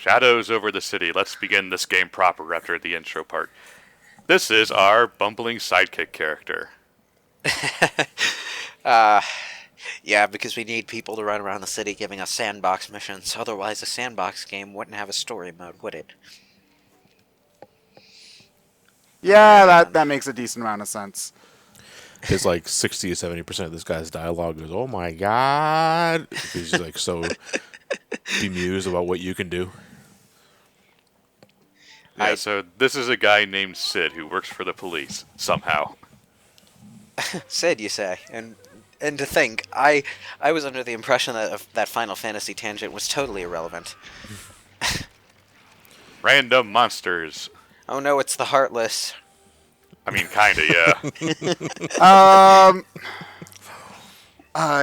Shadows over the city. Let's begin this game proper after the intro part. This is our bumbling sidekick character. Yeah, because we need people to run around the city giving us sandbox missions. Otherwise, a sandbox game wouldn't have a story mode, would it? Yeah, that makes a decent amount of sense. It's like 60 to 70% of this guy's dialogue is, "Oh my god," he's like so bemused about what you can do. Yeah, so this is a guy named Sid who works for the police somehow. Sid, you say, and to think, I was under the impression that that Final Fantasy tangent was totally irrelevant. Random monsters. Oh no, it's the Heartless. I mean, kinda, yeah.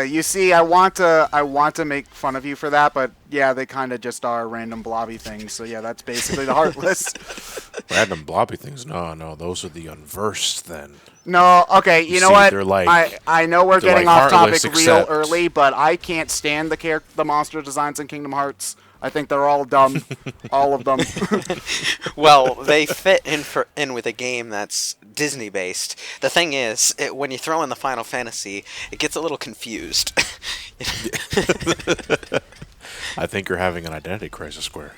You see, I want to make fun of you for that, but yeah, they kind of just are random blobby things. So yeah, that's basically the Heartless. Random blobby things? No, those are the unversed then. No, okay, you know see, what? they're like- I know we're they're getting like off topic Heartless, real except- early, but I can't stand the monster designs in Kingdom Hearts. I think they're all dumb, all of them. Well, they fit in with a game that's Disney-based. The thing is, when you throw in the Final Fantasy, it gets a little confused. I think you're having an identity crisis, Square.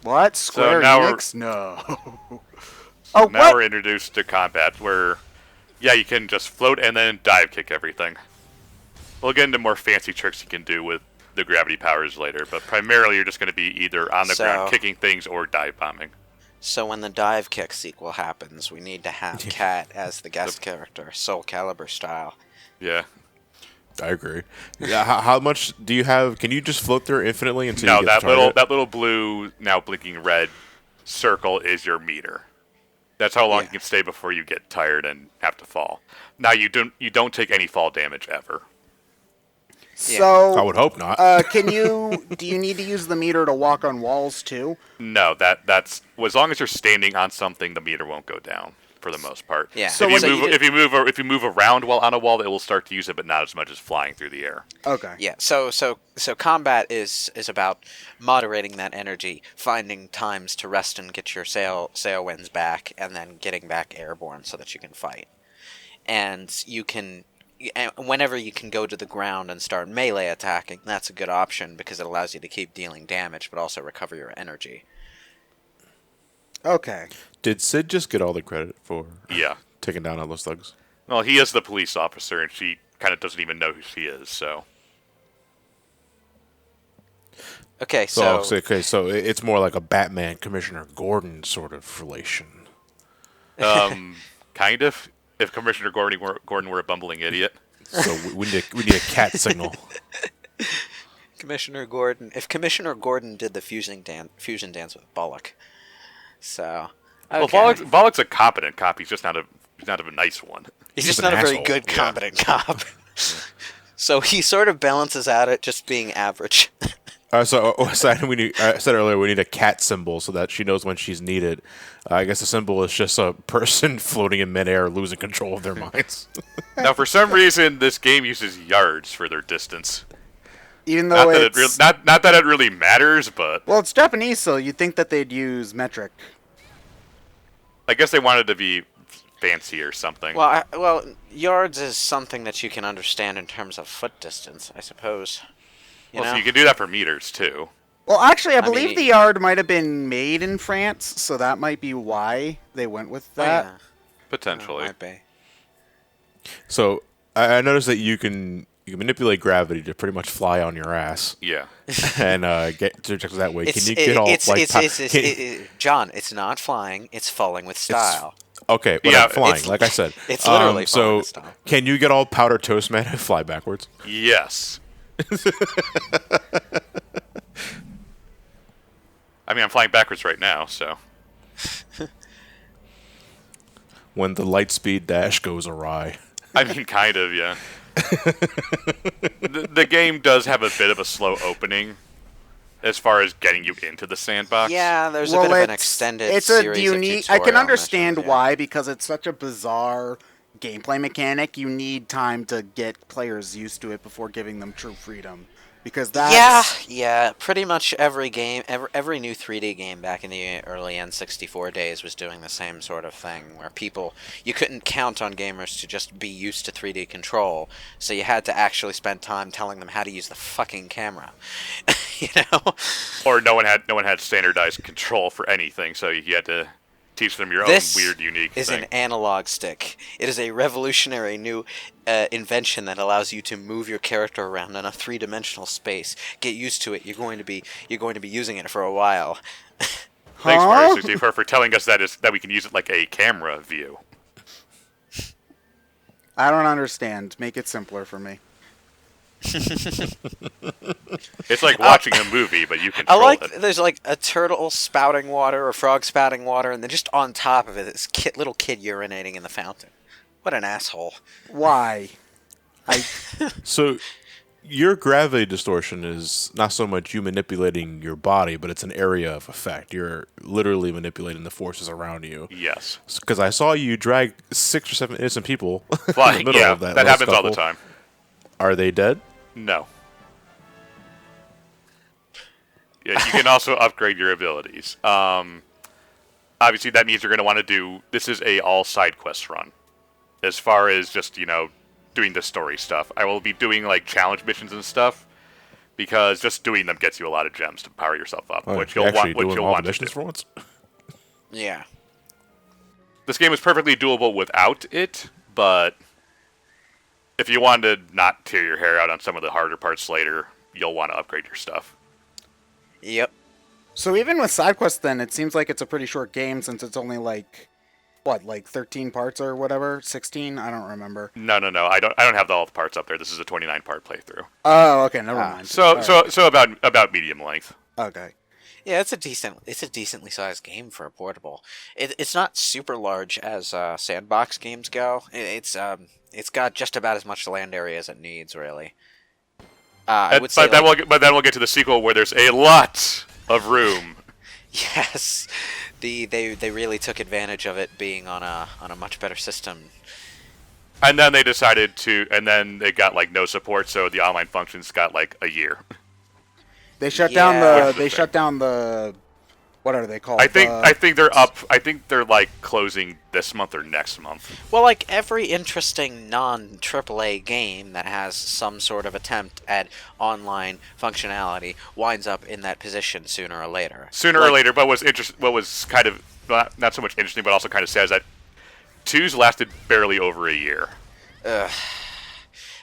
What? Square now Enix? No. Now what? we're introduced to combat where, yeah, you can just float and then dive kick everything. We'll get into more fancy tricks you can do with the gravity powers later, but primarily you're just going to be either on the ground kicking things or dive bombing. So when the dive kick sequel happens, we need to have Kat as the guest character, Soul Calibur style. Yeah. I agree. Yeah, how much do you have? Can you just float there infinitely until No, you get that little blue, now blinking red circle is your meter. That's how long you can stay before you get tired and have to fall. Now you don't take any fall damage ever. So I would hope not. Do you need to use the meter to walk on walls too? No, that's as long as you're standing on something, the meter won't go down for the most part. Yeah. So if you move around while on a wall, it will start to use it, but not as much as flying through the air. Okay. Yeah. So combat is about moderating that energy, finding times to rest and get your sail winds back, and then getting back airborne so that you can fight. And you can. Whenever you can go to the ground and start melee attacking, that's a good option because it allows you to keep dealing damage but also recover your energy. Okay. Did Sid just get all the credit for taking down all those thugs? Well, he is the police officer, and she kind of doesn't even know who she is, so... Okay, so it's more like a Batman Commissioner Gordon sort of relation. Kind of. If Commissioner Gordon were a bumbling idiot. So we need a cat signal. Commissioner Gordon. If Commissioner Gordon did the fusion dance with Bullock, so okay. Well, Bullock's a competent cop. He's just not a nice one. He's just not a very good competent cop. So he sort of balances out at just being average. I said earlier we need a cat symbol so that she knows when she's needed. I guess the symbol is just a person floating in midair losing control of their minds. Now, for some reason, this game uses yards for their distance. Even though not that it really matters, but... Well, it's Japanese, so you'd think that they'd use metric. I guess they wanted to be fancy or something. Well, yards is something that you can understand in terms of foot distance, I suppose. So you can do that for meters, too. Well, actually, I believe the yard might have been made in France, so that might be why they went with that. Oh, yeah. Potentially. Might be. So I noticed that you can manipulate gravity to pretty much fly on your ass. Yeah. And get to objectives that way. Can you get all John, it's not flying, it's falling with style. Okay, but flying, like I said. It's literally falling with style. Can you get all powder toast man and fly backwards? Yes. I mean, I'm flying backwards right now, so... When the light speed dash goes awry. I mean, kind of, yeah. the game does have a bit of a slow opening as far as getting you into the sandbox. Yeah, there's a bit of an extended series of tutorial I can understand missions, why, because it's such a bizarre gameplay mechanic. You need time to get players used to it before giving them true freedom. Because that's Yeah. Pretty much every game, every new 3D game back in the early N64 days was doing the same sort of thing, where you couldn't count on gamers to just be used to 3D control, so you had to actually spend time telling them how to use the fucking camera. You know? Or no one had standardized control for anything, so you had to teach them your This own weird, unique is thing. an analog stick. It is a revolutionary new invention that allows you to move your character around in a three-dimensional space. Get used to it. You're going to be using it for a while. Thanks, Mario 64, for telling us that we can use it like a camera view. I don't understand. Make it simpler for me. It's like watching a movie, but you control it. There's like a turtle spouting water or frog spouting water, and then just on top of it, this little kid urinating in the fountain. What an asshole. Why? So, your gravity distortion is not so much you manipulating your body, but it's an area of effect. You're literally manipulating the forces around you. Yes. Because I saw you drag 6 or 7 innocent people in the Like, middle yeah, of that. that little happens all the scuffle. time. Are they dead? No. Yeah, you can also upgrade your abilities. Obviously, that means you're going to want to do... This is a all side quest run. As far as just, doing the story stuff. I will be doing, like, challenge missions and stuff, because just doing them gets you a lot of gems to power yourself up, which you'll want to missions do. for once. Yeah. This game is perfectly doable without it, but if you want to not tear your hair out on some of the harder parts later, you'll want to upgrade your stuff. Yep. So even with side quests, then it seems like it's a pretty short game since it's only like 13 parts or whatever, 16. I don't remember. No. I don't have all the parts up there. This is a 29-part playthrough. Oh, okay, never mind. So All right. about medium length. Okay. Yeah, it's a decently sized game for a portable. It's not super large as sandbox games go. It's got just about as much land area as it needs, really. I would say, then we'll get to the sequel where there's a lot of room. yes, they really took advantage of it being on a much better system. And then they decided and then they got like no support, so the online functions got like a year. They shut Yeah. down the what are they called? I think they're up. I think they're like closing this month or next month. Well, like every interesting non-AAA game that has some sort of attempt at online functionality winds up in that position sooner or later. Sooner or later, but what was kind of not so much interesting, but also kind of sad is that 2's lasted barely over a year.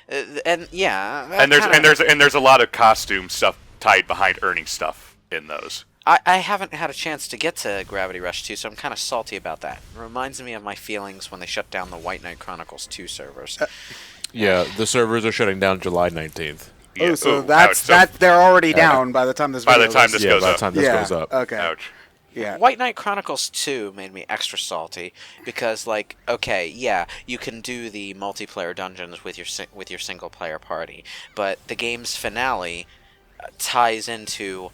And yeah, And there's a lot of costume stuff tied behind earning stuff in those. I haven't had a chance to get to Gravity Rush 2, so I'm kind of salty about that. It reminds me of my feelings when they shut down the White Knight Chronicles 2 servers. Yeah, the servers are shutting down July 19th. Yeah. Oh, so Ouch. that's So they're already down by the time this by video the time goes- this goes by the up. time this goes up. Okay. Ouch. Yeah. White Knight Chronicles 2 made me extra salty because, like, okay, yeah, you can do the multiplayer dungeons with your single player party, but the game's finale ties into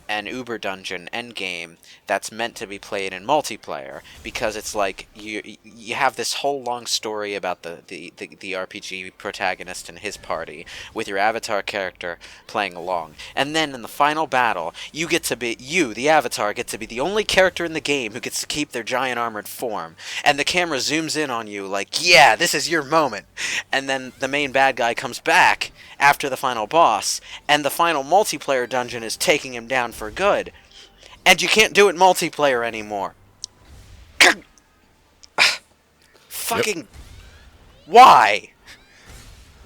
an Uber dungeon endgame that's meant to be played in multiplayer, because it's like you have this whole long story about the RPG protagonist and his party with your avatar character playing along, and then in the final battle the avatar get to be the only character in the game who gets to keep their giant armored form, and the camera zooms in on you like, yeah, this is your moment, and then the main bad guy comes back after the final boss, and the final multiplayer dungeon is taking him down for good, and you can't do it multiplayer anymore. Fucking why?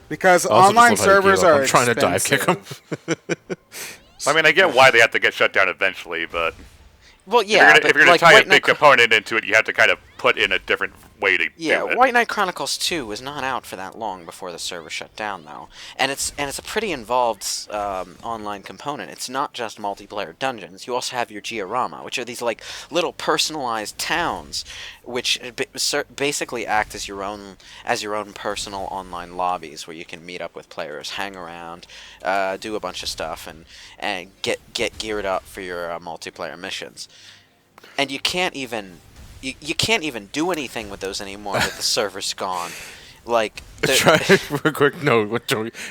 Because Also, online just look how you servers heal up. are I'm trying to dive kick him. expensive. I mean, I get why they have to get shut down eventually, but Well, yeah, if you're gonna like tie a White big Knight component into it, you have to kind of put in a different way to do it. White Knight Chronicles 2 was not out for that long before the server shut down, though, and it's a pretty involved online component. It's not just multiplayer dungeons. You also have your Giorama, which are these like little personalized towns, which basically act as your own personal online lobbies where you can meet up with players, hang around, do a bunch of stuff, and get geared up for your multiplayer missions. And you can't even do anything with those anymore with the server's gone. Like, Try for a quick note.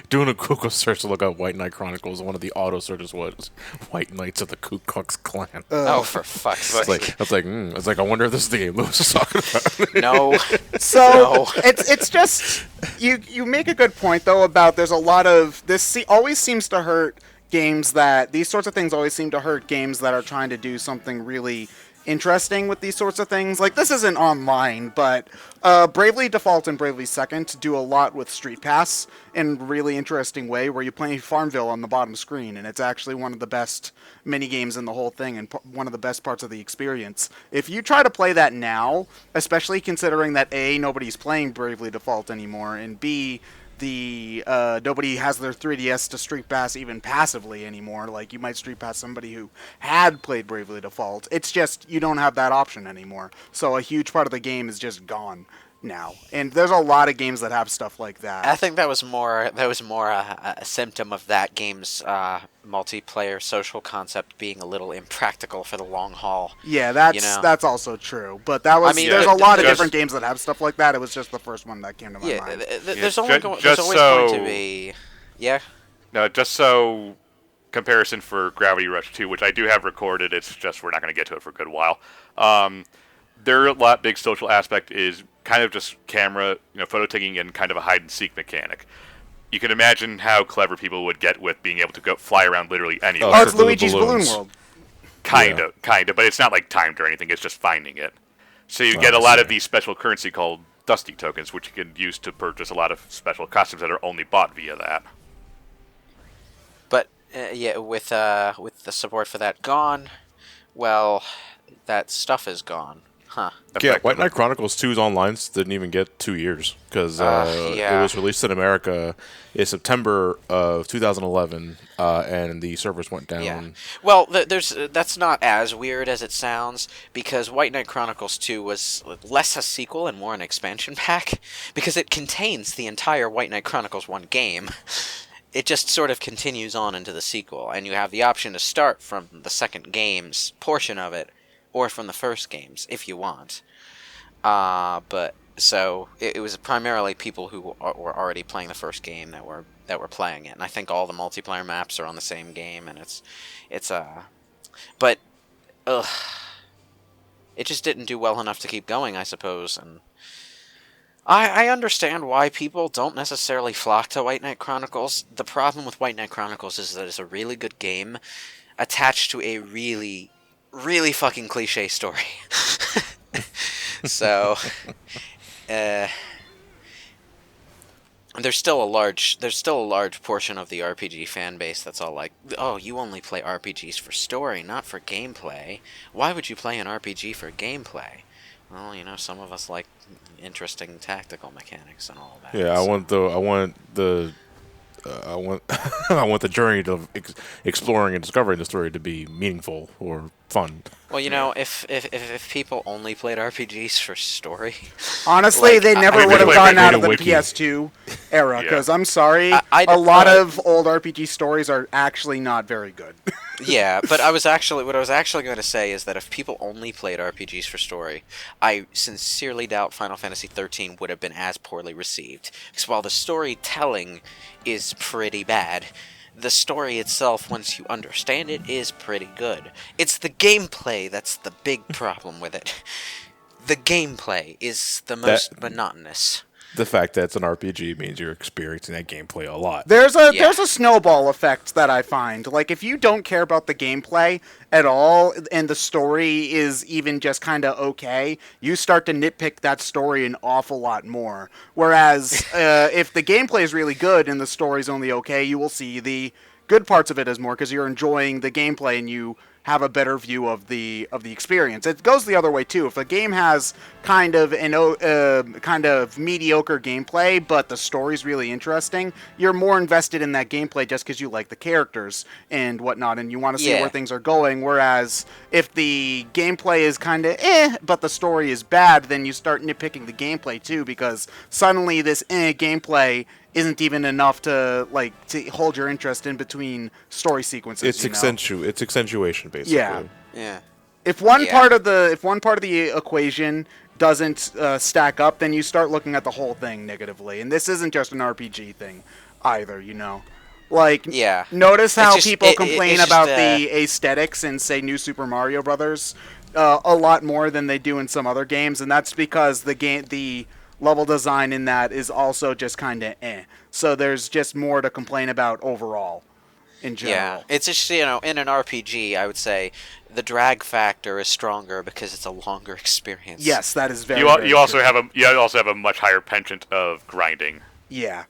Doing a Google search to look up White Knight Chronicles. One of the auto searches was White Knights of the Ku Klux Klan. oh, for fuck's sake. It's like I wonder if this is the game Lewis is talking about. No. So No. it's just you make a good point though about there's a lot of this always seems to hurt games that these sorts of things always seem to hurt games that are trying to do something really interesting with these sorts of things. Like, this isn't online, but Bravely Default and Bravely Second do a lot with Street Pass in a really interesting way, where you play Farmville on the bottom screen, and it's actually one of the best mini games in the whole thing and one of the best parts of the experience. If you try to play that now, especially considering that A, nobody's playing Bravely Default anymore, and B, nobody has their 3DS to Street Pass even passively anymore. Like, you might Street Pass somebody who had played Bravely Default. It's just you don't have that option anymore. So a huge part of the game is just gone now. And there's a lot of games that have stuff like that. I think that was more a symptom of that game's multiplayer social concept being a little impractical for the long haul. Yeah, that's also true. But that was there's a lot of different games that have stuff like that. It was just the first one that came to my mind. There's always going to be. Yeah. No, just so comparison for Gravity Rush 2, which I do have recorded. It's just we're not going to get to it for a good while. Their big social aspect is kind of just camera, photo taking, and kind of a hide and seek mechanic. You can imagine how clever people would get with being able to go fly around literally anywhere. Oh, it's Luigi's Balloon World. Kind of, but it's not like timed or anything. It's just finding it. So you get a lot of these special currency called Dusty tokens, which you can use to purchase a lot of special costumes that are only bought via that. But with the support for that gone, well, that stuff is gone. Huh. Yeah, White Knight Chronicles 2's online didn't even get 2 years because it was released in America in September of 2011, and the servers went down. Yeah. Well, that's not as weird as it sounds, because White Knight Chronicles 2 was less a sequel and more an expansion pack, because it contains the entire White Knight Chronicles 1 game. It just sort of continues on into the sequel, and you have the option to start from the second game's portion of it, or from the first games, if you want. But so it was primarily people who were already playing the first game that were playing it, and I think all the multiplayer maps are on the same game, and but it just didn't do well enough to keep going, I suppose, and I understand why people don't necessarily flock to White Knight Chronicles. The problem with White Knight Chronicles is that it's a really good game attached to a really fucking cliche story. So, there's still a large portion of the RPG fan base that's all like, oh, you only play RPGs for story, not for gameplay. Why would you play an RPG for gameplay? Well, some of us like interesting tactical mechanics and all that. Yeah, I want the journey to exploring and discovering the story to be meaningful or fun. Well, if people only played RPGs for story, honestly, they never would have gotten out of the wiki. PS2 era. Because I'm sorry, a lot of old RPG stories are actually not very good. Yeah, but what I was actually going to say is that if people only played RPGs for story, I sincerely doubt Final Fantasy XIII would have been as poorly received. Because while the storytelling is pretty bad, the story itself, once you understand it, is pretty good. It's the gameplay that's the big problem with it. The gameplay is the most monotonous. The fact that it's an RPG means you're experiencing that gameplay a lot. There's a snowball effect that I find. Like, if you don't care about the gameplay at all, and the story is even just kind of okay, you start to nitpick that story an awful lot more. Whereas, if the gameplay is really good and the story's only okay, you will see the good parts of it as more, because you're enjoying the gameplay and you have a better view of the experience. It goes the other way too. If a game has kind of mediocre gameplay, but the story's really interesting, you're more invested in that gameplay just because you like the characters and whatnot, and you want to see where things are going. Whereas if the gameplay is kind of but the story is bad, then you start nitpicking the gameplay too, because suddenly this gameplay isn't even enough to hold your interest in between story sequences. It's accentuation, basically. Yeah. Yeah. If one part of the equation doesn't stack up, then you start looking at the whole thing negatively. And this isn't just an RPG thing either, you know. Like, Yeah. notice It's how just people complain it's just, about the aesthetics in, say, New Super Mario Brothers a lot more than they do in some other games, and that's because the level design in that is also just kind of eh. So there's just more to complain about overall, in Yeah, general. it's just, you know, in an RPG, I would say the drag factor is stronger because it's a longer experience. Yes, that is very. You also true. have a much higher penchant of grinding. Yeah.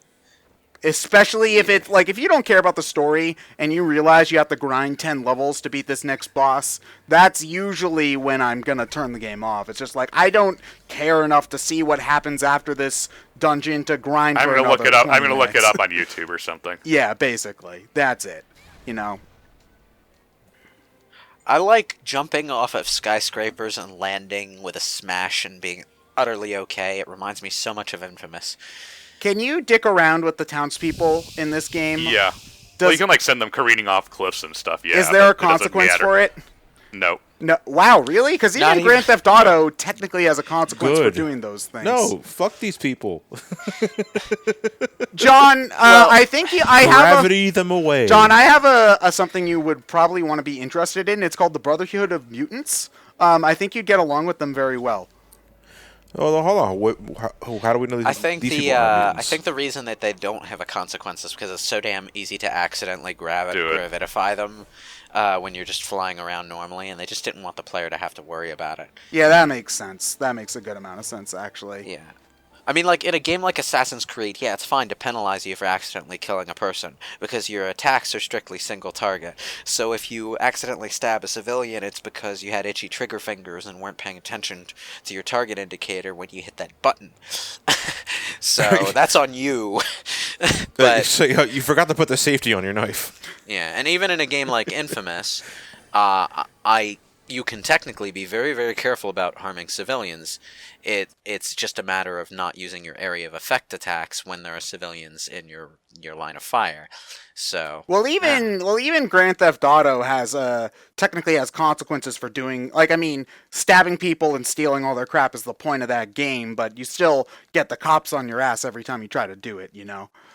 Especially if it's like if you don't care about the story and you realize you have to grind 10 levels to beat this next boss, that's usually when I'm going to turn the game off. It's just like I don't care enough to see what happens after this dungeon to grind I'm for gonna look another it up. 20 I'm gonna look it minutes. up on YouTube or something. Yeah, basically. That's it. You know. I like jumping off of skyscrapers and landing with a smash and being utterly okay. It reminds me so much of Infamous. Can you dick around with the townspeople in this game? Yeah. Well, Does you can like send them careening off cliffs and stuff. Yeah. is there a but it doesn't consequence matter. for it? No. No. Wow, really? Because Not even even- Grand Theft Auto technically has a consequence Good. for doing those things. No, fuck these people. John, I think I have a, Gravity them away. John, I have a something you would probably want to be interested in. It's called the Brotherhood of Mutants. I think you'd get along with them very well. Oh, hold on. How do we know these? I think these the people are I mutants? think the reason that they don't have a consequence is because it's so damn easy to accidentally Do it. gravitify them when you're just flying around normally, and they just didn't want the player to have to worry about it. Yeah, that makes sense. That makes a good amount of sense, actually. Yeah. I mean, like, in a game like Assassin's Creed, yeah, it's fine to penalize you for accidentally killing a person, because your attacks are strictly single target. So if you accidentally stab a civilian, it's because you had itchy trigger fingers and weren't paying attention to your target indicator when you hit that button. So that's on you. But So you forgot to put the safety on your knife. yeah, and even in a game like Infamous, you can technically be very, very careful about harming civilians. It's just a matter of not using your area of effect attacks when there are civilians in your line of fire. So Well, even Grand Theft Auto has technically has consequences for doing stabbing people and stealing all their crap is the point of that game, but you still get the cops on your ass every time you try to do it, you know.